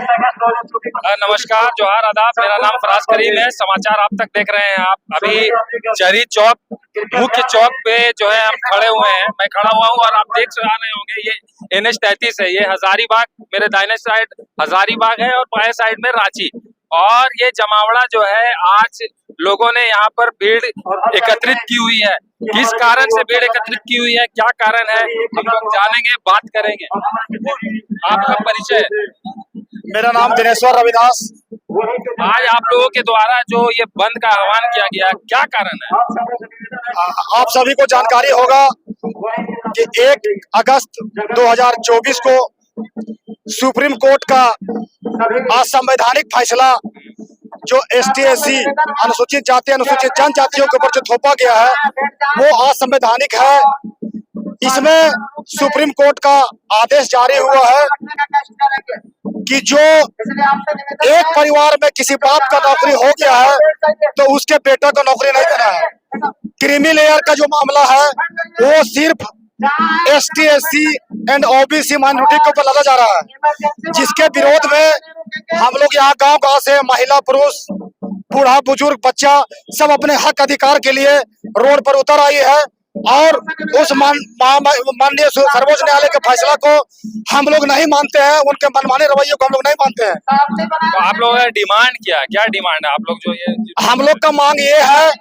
नमस्कार, जोहार, आदाब। मेरा नाम फराज करीम है। समाचार आप तक देख रहे हैं। आप अभी चरी चौक, मुख्य चौक पे जो है हम खड़े हुए हैं। मैं खड़ा हुआ हूँ और आप देख रहे होंगे ये NH-33 है। ये हजारीबाग, मेरे दाहिने साइड हजारीबाग है और बाएं साइड में रांची। और ये जमावड़ा जो है, आज लोगों ने यहाँ पर भीड़ एकत्रित की हुई है। किस कारण से भीड़ एकत्रित की हुई है, क्या कारण है, हम लोग जानेंगे, बात करेंगे। आपका परिचय? मेरा नाम दिनेश्वर रविदास। आज आप लोगों के द्वारा जो ये बंद का आह्वान किया गया, क्या कारण है? आप सभी को जानकारी होगा कि 1 अगस्त 2024 को सुप्रीम कोर्ट का असंवैधानिक फैसला जो ST/SC अनुसूचित जाति अनुसूचित जनजातियों के ऊपर जो थोपा गया है वो असंवैधानिक है। इसमें सुप्रीम कोर्ट का आदेश जारी हुआ है कि जो एक परिवार में किसी बाप का नौकरी हो गया है तो उसके बेटे को नौकरी नहीं देना है। क्रीमी लेयर का जो मामला है वो सिर्फ ST/SC एंड OBC माइनॉरिटी के ऊपर लगा जा रहा है, जिसके विरोध में हम लोग यहाँ गांव-गांव से महिला पुरुष बूढ़ा बुजुर्ग बच्चा सब अपने हक अधिकार के लिए रोड पर उतर आई है। और उस माननीय सर्वोच्च न्यायालय के फैसला को हम लोग नहीं मानते हैं, उनके मनमाने रवैये को हम लोग नहीं मानते हैं। तो आप लोगों ने डिमांड क्या डिमांड है आप लोग? जो ये हम लोग का मांग ये है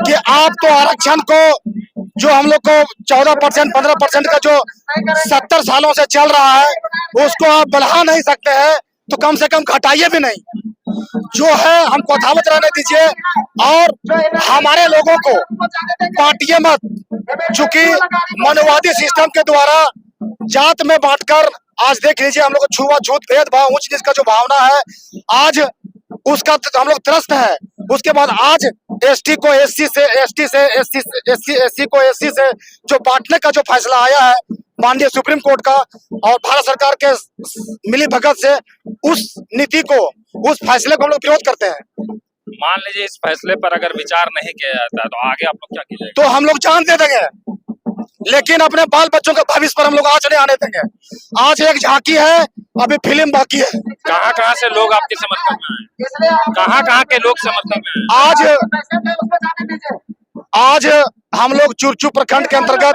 कि आप तो आरक्षण को जो हम लोग को 14% 15% का जो 70 सालों से चल रहा है उसको आप बढ़ा नहीं सकते हैं, तो कम से कम घटाइए भी नहीं। जो है हमको यथावत रहने दीजिए और हमारे लोगों को बांटिए मत। चूंकि मनोवादी सिस्टम के द्वारा जात में बांटकर आज देख लीजिए हम लोग को छुआछूत भेदभाव ऊंच नीच का जो भावना है आज उसका हम लोग त्रस्त है। उसके बाद आज ST को SC से, ST से SC को SC से जो बांटने का जो फैसला आया है माननीय सुप्रीम कोर्ट का और भारत सरकार के मिली भगत से, उस नीति को, उस फैसले को हम लोग विरोध करते हैं। मान लीजिए इस फैसले पर अगर विचार नहीं किया जाता तो आगे आप लोग क्या कीजिएगा? तो हम लोग जान दे देंगे, लेकिन अपने बाल बच्चों के भविष्य पर हम लोग आज नहीं आने देंगे। आज एक झांकी है, अभी फिल्म बाकी है। कहाँ से लोग आपके समर्थन में आए? कहाँ के लोग समर्थन में आए? आज हम लोग चुरचू प्रखंड के अंतर्गत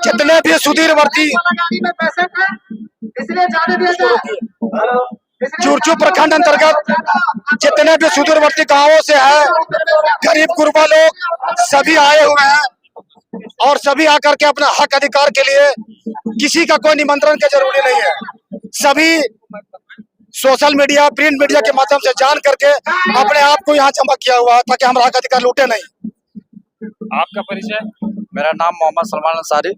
जितने भी सुदूरवर्ती चुरचू प्रखंड अंतर्गत जितने भी सुदूरवर्ती गांवों से है, गरीब गुरबा लोग सभी आए हुए हैं और सभी आकर के अपना हक अधिकार के लिए, किसी का कोई निमंत्रण की जरूरी नहीं है। सभी सोशल मीडिया, प्रिंट मीडिया के माध्यम से जान करके अपने आप को यहाँ जमा किया हुआ है ताकि हमारा हक अधिकार लूटे नहीं। आपका परिचय? मेरा नाम मोहम्मद सलमान अंसारी।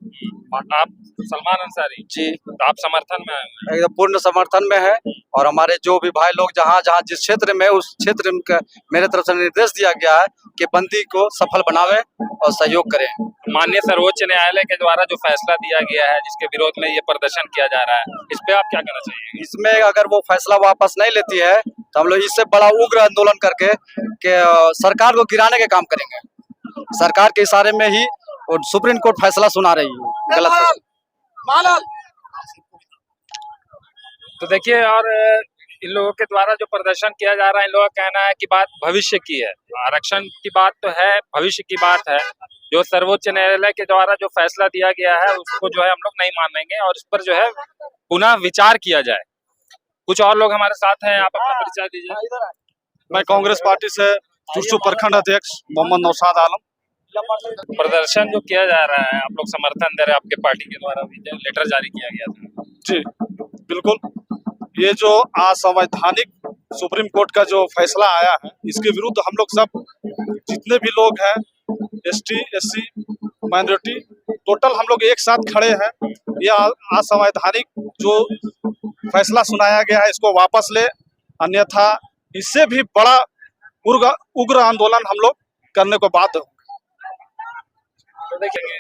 आप सलमान अंसारी जी। तो आप समर्थन में आए हैं? एकदम पूर्ण समर्थन में है और हमारे जो भी भाई लोग जहाँ जिस क्षेत्र में, उस क्षेत्र में मेरे तरफ से निर्देश दिया गया है कि बंदी को सफल बनावे और सहयोग करें। माननीय सर्वोच्च न्यायालय के द्वारा जो फैसला दिया गया है जिसके विरोध में ये प्रदर्शन किया जा रहा है, इस पे आप क्या कहना चाहिए? इसमें अगर वो फैसला वापस नहीं लेती है तो हम लोग इससे बड़ा उग्र आंदोलन करके सरकार को गिराने के काम करेंगे। सरकार के इशारे में ही और सुप्रीम कोर्ट फैसला सुना रही है, गलत फैसला। तो देखिए, और इन लोगों के द्वारा जो प्रदर्शन किया जा रहा है, इन लोगों का कहना है कि बात भविष्य की है। आरक्षण की बात तो है, भविष्य की बात है। जो सर्वोच्च न्यायालय के द्वारा जो फैसला दिया गया है उसको जो है हम लोग नहीं मानेंगे और इस पर जो है पुनः विचार किया जाए। कुछ और लोग हमारे साथ हैं, आप अपना परिचय दीजिए। मैं कांग्रेस पार्टी से चुरचू प्रखंड अध्यक्ष मोहम्मद नौशाद आलम। प्रदर्शन जो किया जा रहा है, आप लोग समर्थन दे रहे हैं, आपके पार्टी के द्वारा भी लेटर जारी किया गया था। जी बिल्कुल, ये जो असंवैधानिक सुप्रीम कोर्ट का जो फैसला आया है इसके विरुद्ध हम लोग सब जितने भी लोग हैं, ST SC माइनॉरिटी, टोटल हम लोग एक साथ खड़े हैं। यह असंवैधानिक जो फैसला सुनाया गया है इसको वापस ले, अन्यथा इससे भी बड़ा उग्र आंदोलन हम लोग करने को बाध्य होंगे। तो देखेंगे,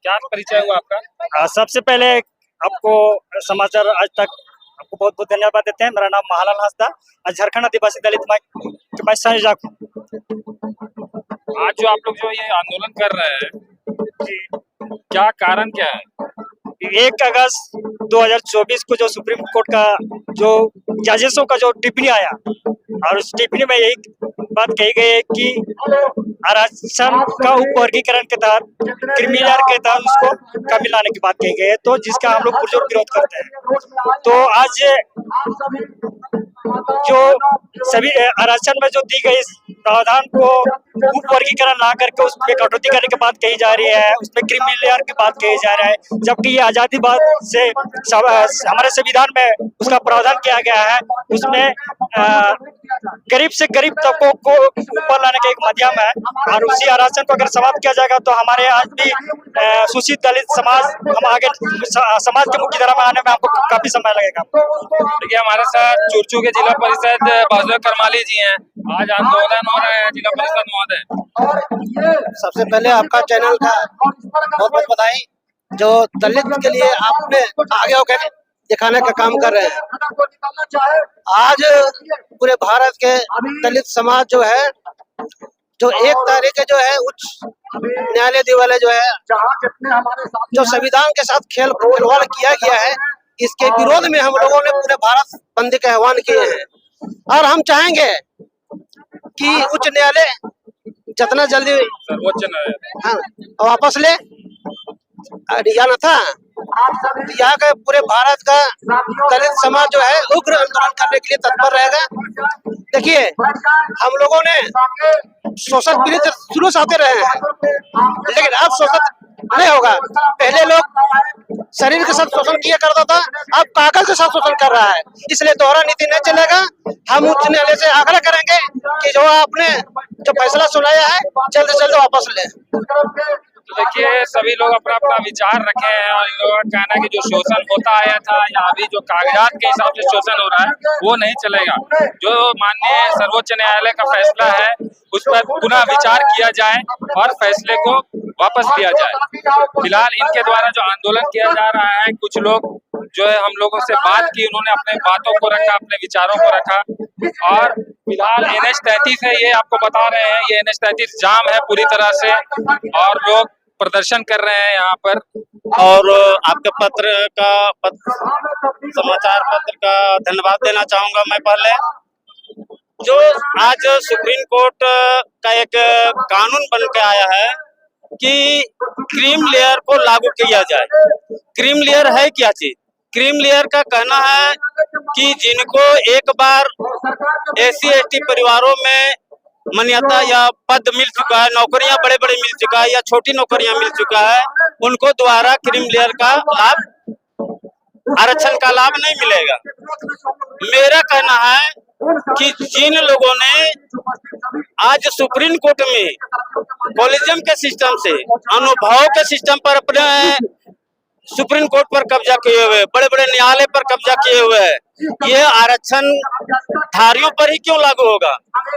क्या परिचय हुआ आपका? सबसे पहले आपको समाचार आज तक आपको बहुत बहुत धन्यवाद देते हैं। मेरा नाम महालाल हंसदा, झारखंड आदिवासी दलित मैं संयोजक हूँ। आज जो आप लोग जो ये आंदोलन कर रहे हैं, क्या कारण क्या है? 1 अगस्त 2024 को जो सुप्रीम कोर्ट का जो जजेसों का जो टिप्पणी आया, और उस टिप्पणी में यही बात कही गई है कि आरक्षण का उपवर्गीकरण के तहत क्रीमी लेयर के तहत उसको कमी लाने की बात कही गई है, तो जिसका हम लोग पुरजोर विरोध करते हैं। तो आज जो सभी आरक्षण में जो दी गई प्रावधान को उपवर्गीकरण ला करके उसमें कटौती करने की बात कही जा रही है, उसमें क्रीमी लेयर की बात कही जा रहा है, जबकि ये आजादी बाद से हमारे संविधान में उसका प्रावधान किया गया है। उसमें गरीब से गरीब तबकों को ऊपर लाने का एक माध्यम है, और उसी आरक्षण को अगर समाप्त किया जाएगा तो हमारे आज भी शोषित दलित समाज हम आगे समाज के मुख्य धारा में आने में हमको काफी समय लगेगा। देखिए हमारे साथ चुरचू के जिला परिषद बाजुल करमाली जी हैं। आज आंदोलन हो रहा है जिला परिषद महोदय। सबसे पहले आपका चैनल का बहुत बहुत बधाई, जो दलित के लिए आपने आगे होकर दिखाने का काम कर रहे हैं। आज पूरे भारत के दलित समाज जो है, जो 1 तारीख जो है उच्च न्यायालय दिवाले जो है जो संविधान के साथ खिलवाड़ किया गया है, इसके विरोध में हम लोगों ने पूरे भारत बंदी का आह्वान किए हैं। और हम चाहेंगे कि उच्च न्यायालय जितना जल्दी सर्वोच्च न्यायालय हाँ वापस ले या न था, यहाँ का पूरे भारत का दलित समाज जो है उग्र आंदोलन करने के लिए तत्पर रहेगा। देखिए हम लोगों ने शोषण पीड़ित शुरू से आते रहे हैं, लेकिन अब शोषण नहीं होगा। पहले लोग शरीर के साथ शोषण किया करता था, अब कागज के साथ शोषण कर रहा है, इसलिए दोहरा नीति नहीं चलेगा। हम उच्च न्यायालय से आग्रह करेंगे कि जो आपने जो फैसला सुनाया है जल्द से जल्द वापस ले। तो देखिए सभी लोग अपना अपना विचार रखे हैं, और इन लोगों का कहना है कि जो शोषण होता आया था या अभी जो कागजात के हिसाब से शोषण हो रहा है वो नहीं चलेगा। जो माननीय सर्वोच्च न्यायालय का फैसला है उस पर पुनः विचार किया जाए और फैसले को वापस लिया जाए। फिलहाल इनके द्वारा जो आंदोलन किया जा रहा है, कुछ लोग जो है हम लोगों से बात की, उन्होंने अपने बातों को रखा, अपने विचारों को रखा, और फिलहाल NH-33 है, ये आपको बता रहे हैं, ये NH-33 जाम है पूरी तरह से, और लोग प्रदर्शन कर रहे हैं यहाँ पर। और आपके समाचार पत्र का धन्यवाद देना चाहूंगा मैं। पहले जो आज सुप्रीम कोर्ट का एक कानून बन के आया है कि क्रीम लेयर को लागू किया जाए। क्रीम लेयर है क्या चीज? क्रीम लेयर का कहना है कि जिनको एक बार SC/ST परिवारों में मान्यता या पद मिल चुका है, नौकरियां बड़े बड़े मिल चुका है या छोटी नौकरियां मिल चुका है, उनको दोबारा क्रीम लेयर का लाभ, आरक्षण का लाभ नहीं मिलेगा। मेरा कहना है कि जिन लोगों ने आज सुप्रीम कोर्ट में कॉलेजियम के सिस्टम से, अनुभव के सिस्टम पर अपने सुप्रीम कोर्ट पर कब्जा किए हुए, बड़े बड़े न्यायालय पर कब्जा किए हुए है, ये आरक्षण धारियों पर ही क्यों लागू होगा?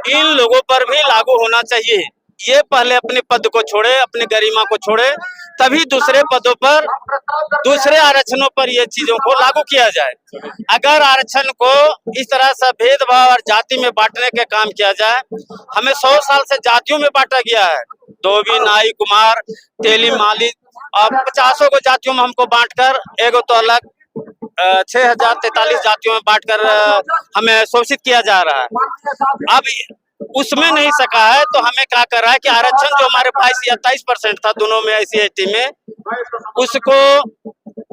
इन लोगों पर भी लागू होना चाहिए। ये पहले अपने पद को छोड़े, अपने गरिमा को छोड़े, तभी दूसरे पदों पर, दूसरे आरक्षणों पर ये चीजों को लागू किया जाए। अगर आरक्षण को इस तरह से भेदभाव और जाति में बांटने के काम किया जाए, हमें 100 साल से जातियों में बांटा गया है, धोबी, नाई, कुमार, तेली, माली, और 50 को जातियों में हमको बांटकर एगो तो अलग 6043 जातियों में बांटकर हमें शोषित किया जा रहा है। अब उसमें नहीं सका है तो हमें क्या कर रहा है कि आरक्षण जो हमारे 22 या 23% था दोनों में SC/ST में, उसको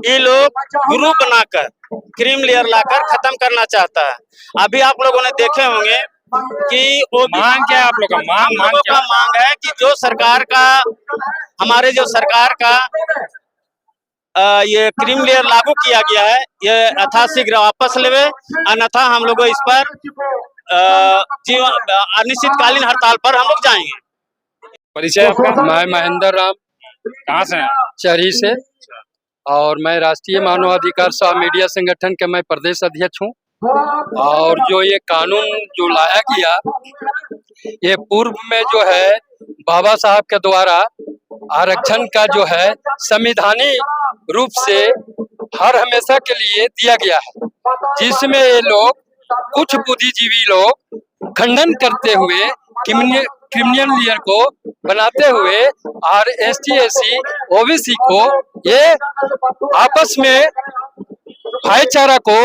ये लोग ग्रुप बनाकर क्रीम लेयर लाकर खत्म करना चाहता है। अभी आप लोगों ने देखे होंगे कि वो मांग क्या है आप लोग का? मांग है कि जो सरकार का, हमारे जो सरकार का ये क्रीम लेयर लागू किया गया है, ये यथाशीघ्र वापस लेवे, अन्यथा हम लोग इस पर अनिश्चितकालीन हड़ताल पर हम लोग जाएंगे। परिचय आपका? मैं महेंद्र राम, कहाँ से हैं? चरी से, और मैं राष्ट्रीय मानवाधिकार सह मीडिया संगठन के मैं प्रदेश अध्यक्ष हूँ। और जो ये कानून जो लाया गया, ये पूर्व में जो है बाबा साहब के द्वारा आरक्षण का जो है संवैधानिक रूप से हर हमेशा के लिए दिया गया है, जिसमें ये लोग कुछ बुद्धिजीवी लोग खंडन करते हुए क्रिमिनल लेयर को बनाते हुए और ST SC OBC को ये आपस में भाईचारा को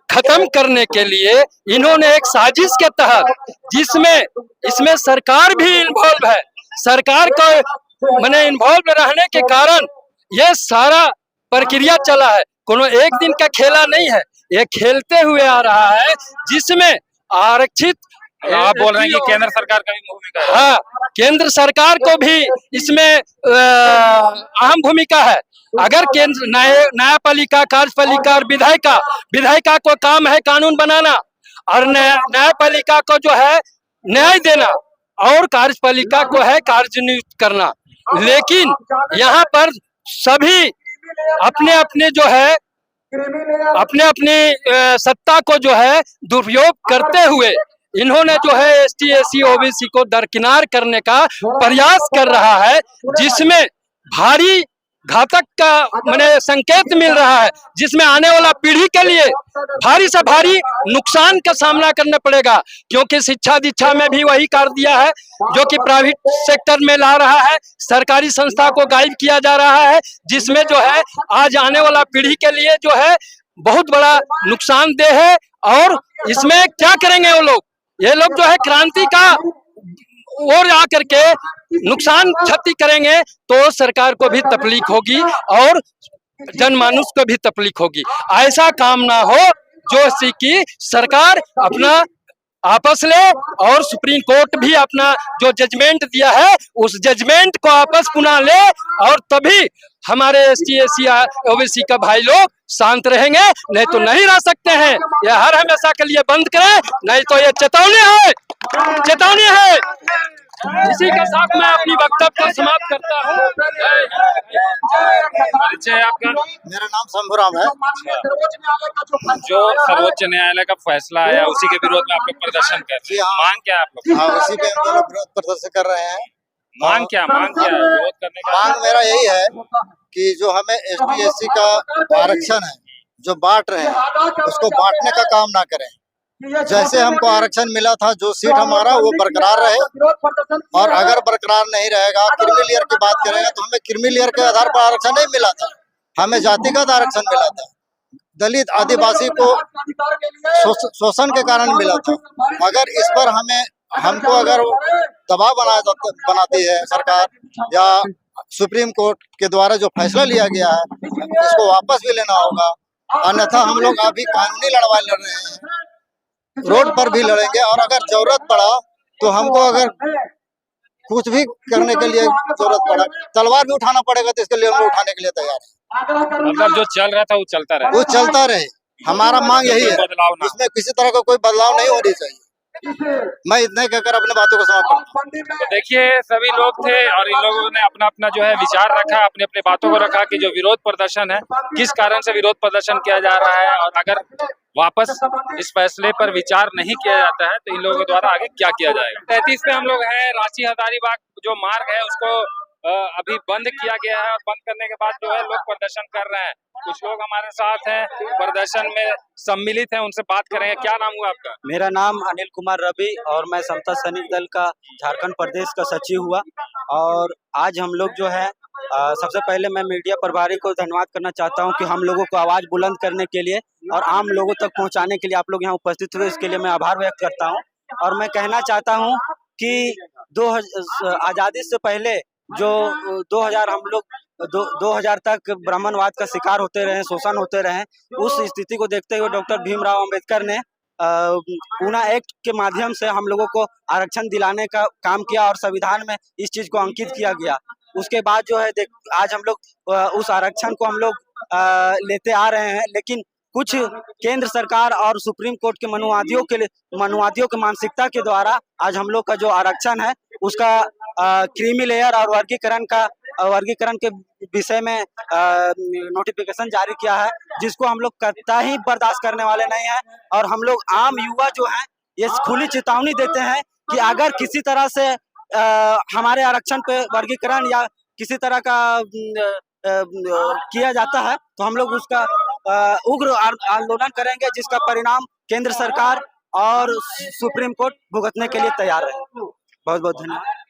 खत्म करने के लिए इन्होंने एक साजिश के तहत, जिसमें इसमें सरकार भी इन्वॉल्व है, सरकार को मैंने इन्वॉल्व रहने के कारण ये सारा प्रक्रिया चला है। कोनो एक दिन का खेला नहीं है, ये खेलते हुए आ रहा है, जिसमें आरक्षित आप बोल रहे हैं कि केंद्र सरकार का भी भूमिका है। हाँ, केंद्र सरकार को भी इसमें अहम भूमिका है। अगर केंद्र न्यायपालिका, कार्यपालिका और विधायिका को काम है कानून बनाना, और न्यायपालिका को जो है न्याय देना, और कार्यपालिका को है कार्यनियुक्त करना। लेकिन यहाँ पर सभी अपने अपने जो है अपने सत्ता को जो है दुरुपयोग करते हुए इन्होंने जो है ST SC OBC को दरकिनार करने का प्रयास कर रहा है, जिसमें भारी घातक का मैंने संकेत मिल रहा है, जिसमें आने वाला पीढ़ी के लिए भारी से भारी नुकसान का सामना करना पड़ेगा। क्योंकि शिक्षा दीक्षा में भी वही कर दिया है जो कि प्राइवेट सेक्टर में ला रहा है, सरकारी संस्था को गायब किया जा रहा है, जिसमें जो है आज आने वाला पीढ़ी के लिए जो है बहुत बड़ा नुकसानदेह है। और इसमें क्या करेंगे वो लोग, ये लोग जो है क्रांति का और आकर के नुकसान क्षति करेंगे तो सरकार को भी तकलीफ होगी और जनमानुस को भी तकलीफ होगी। ऐसा काम ना हो जो सी की सरकार अपना आपस ले और सुप्रीम कोर्ट भी अपना जो जजमेंट दिया है उस जजमेंट को आपस पुनः ले, और तभी हमारे ST SC OBC का भाई लोग शांत रहेंगे, नहीं तो नहीं रह सकते हैं। ये हर हमेशा के लिए बंद करें, नहीं तो ये चेतावनी है। इसी के साथ मैं अपनी वक्तव्य को समाप्त करता हूँ। परिचय आपका? मेरा नाम शंभुराम है। जो सर्वोच्च न्यायालय का फैसला आया उसी के विरोध में आप लोग प्रदर्शन कर रहे हैं, मांग क्या है आप लोग? हाँ, उसी पे हम लोग विरोध प्रदर्शन कर रहे हैं। मांग क्या है विरोध करने का? मांग मेरा यही है कि जो हमें ST SC का आरक्षण है जो बांट रहे हैं उसको बांटने का काम ना करें। जैसे हमको आरक्षण मिला था, जो सीट हमारा वो बरकरार रहे, और अगर बरकरार नहीं रहेगा, क्रीमी लेयर की बात करेंगे तो हमें क्रीमी लेयर के आधार पर आरक्षण नहीं मिला था, हमें जातिगत आरक्षण मिला था। दलित आदिवासी को शोषण के कारण मिला था। अगर इस पर हमको अगर दबाव बनाती है सरकार या सुप्रीम कोर्ट के द्वारा जो फैसला लिया गया है इसको वापस भी लेना होगा, अन्यथा हम लोग अभी कानूनी लड़ाई लड़ रहे हैं, रोड पर भी लड़ेंगे। और अगर जरूरत पड़ा तो हमको अगर कुछ भी करने के लिए जरूरत पड़ा, तलवार भी उठाना पड़ेगा, तो इसके लिए हम लोग उठाने के लिए तैयार हैं। मतलब जो चल रहा था वो चलता रहे, वो चलता रहे, हमारा मांग यही है, इसमें किसी तरह का कोई बदलाव नहीं होनी चाहिए। मैं इतने कहकर अपने बातों को समाप्त करता हूं। तो देखिए सभी लोग थे और इन लोगों ने अपना अपना जो है विचार रखा, अपने अपने बातों को रखा कि जो विरोध प्रदर्शन है किस कारण से विरोध प्रदर्शन किया जा रहा है, और अगर वापस इस फैसले पर विचार नहीं किया जाता है तो इन लोगों के द्वारा आगे क्या किया जाएगा। 33 पे हम लोग हैं, रांची हजारीबाग जो मार्ग है उसको अभी बंद किया गया है, और बंद करने के बाद जो है लोग प्रदर्शन कर रहे हैं। कुछ लोग हमारे साथ हैं, प्रदर्शन में सम्मिलित हैं, उनसे बात करेंगे। क्या नाम हुआ आपका? मेरा नाम अनिल कुमार रवि और मैं समता सैनिक दल का झारखंड प्रदेश का सचिव हुआ। और आज हम लोग जो है सबसे पहले मैं मीडिया प्रभारी को धन्यवाद करना चाहता हूं कि हम लोगों को आवाज़ बुलंद करने के लिए और आम लोगों तक पहुंचाने के लिए आप लोग यहां उपस्थित हुए, इसके लिए मैं आभार व्यक्त करता हूं। और मैं कहना चाहता हूं कि आज़ादी से पहले जो 2000 हम लोग 2000 तक ब्राह्मणवाद का शिकार होते रहे, शोषण होते रहे, उस स्थिति को देखते हुए डॉक्टर भीमराव अंबेडकर ने पूना एक्ट के माध्यम से हम लोगों को आरक्षण दिलाने का काम किया और संविधान में इस चीज को अंकित किया गया। उसके बाद जो है आज हम लोग उस आरक्षण को हम लोग लेते आ रहे हैं, लेकिन कुछ केंद्र सरकार और सुप्रीम कोर्ट के मनुवादियों के मानसिकता के द्वारा आज हम लोग का जो आरक्षण है उसका क्रीमी लेयर और वर्गीकरण के विषय में नोटिफिकेशन जारी किया है, जिसको हम लोग कतई बर्दाश्त करने वाले नहीं हैं। और हम लोग आम युवा जो हैं ये खुली चेतावनी देते हैं कि अगर किसी तरह से हमारे आरक्षण पे वर्गीकरण या किसी तरह का किया जाता है तो हम लोग उसका उग्र आंदोलन करेंगे, जिसका परिणाम केंद्र सरकार और सुप्रीम कोर्ट भुगतने के लिए तैयार है। बहुत बहुत धन्यवाद।